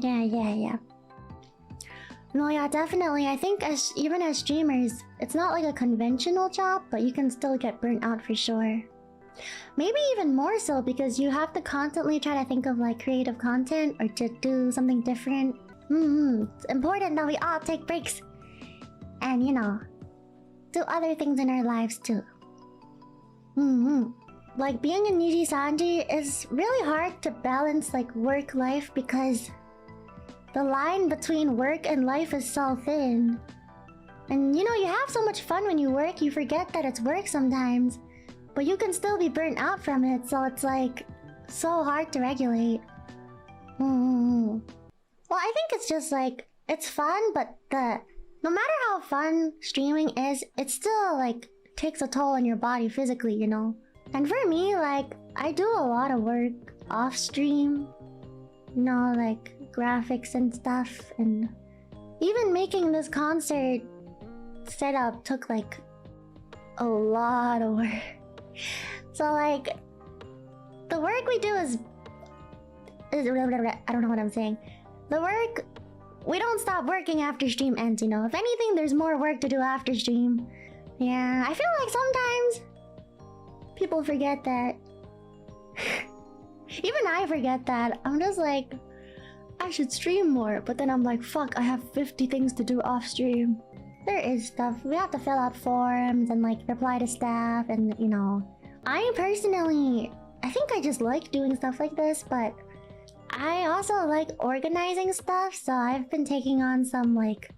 Yeah. No, yeah, definitely. I think even as streamers, it's not like a conventional job, but you can still get burnt out for sure. Maybe even more so because you have to constantly try to think of like creative content or to do something different. It's important that we all take breaks and, you know, do other things in our lives too. Like being in NIJISANJI is really hard to balance like work-life because the line between work and life is so thin. And you know, you have so much fun when you work, you forget that it's work sometimes. But you can still be burnt out from it, so it's like so hard to regulate. Well, I think it's just like it's fun, but no matter how fun streaming is, it still like takes a toll on your body physically, you know. And for me, like I do a lot of work off stream, you know, like graphics and stuff, and even making this concert setup took like a lot of work. So like the work we do is I don't know what I'm saying. The work, we don't stop working after stream ends, you know. If anything, there's more work to do after stream. Yeah, I feel like sometimes people forget that. Even I forget that. I'm just like, I should stream more, but then I'm like, fuck, I have 50 things to do off stream. There is stuff. We have to fill out forms and like reply to staff and, you know. I personally, I think I just like doing stuff like this, but I also like organizing stuff, so I've been taking on some like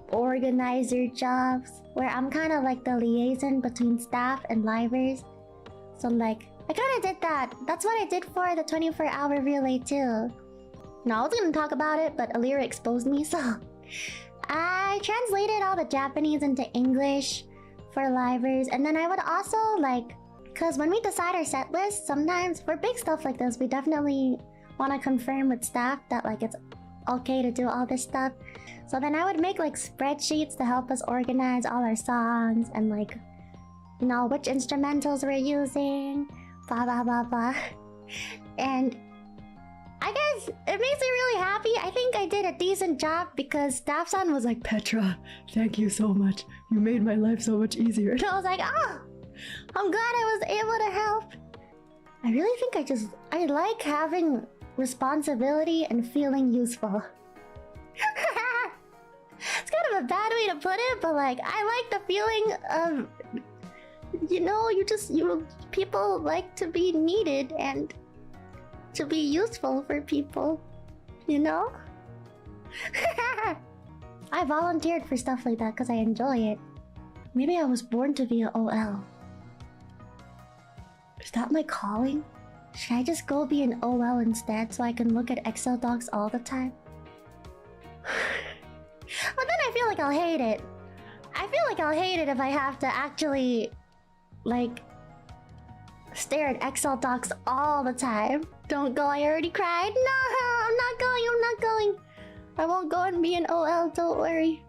organizer jobs where I'm kind of like the liaison between staff and livers. So like, I kind of did that. That's what I did for the 24-hour relay too. No, I was gonna talk about it, but Alira exposed me, so I translated all the Japanese into English for livers, and then I would also like, because when we decide our set list, sometimes for big stuff like this, we definitely want to confirm with staff that like it's okay to do all this stuff. So then I would make like spreadsheets to help us organize all our songs and like, you know, which instrumentals we're using, blah blah blah blah. And I guess it makes me really happy. I think I did a decent job because Staff-san was like, Petra, thank you so much. You made my life so much easier. And I was like, oh, I'm glad I was able to help. I really think I like having responsibility and feeling useful. It's kind of a bad way to put it, but like, I like the feeling of, you know, people like to be needed and to be useful for people, you know? I volunteered for stuff like that because I enjoy it. Maybe I was born to be an OL. Is that my calling? Should I just go be an OL instead so I can look at Excel docs all the time? But then I feel like I'll hate it. I feel like I'll hate it if I have to actually, like, stare at Excel docs all the time. Don't go, I already cried. No, I'm not going. I won't go and be an OL, don't worry.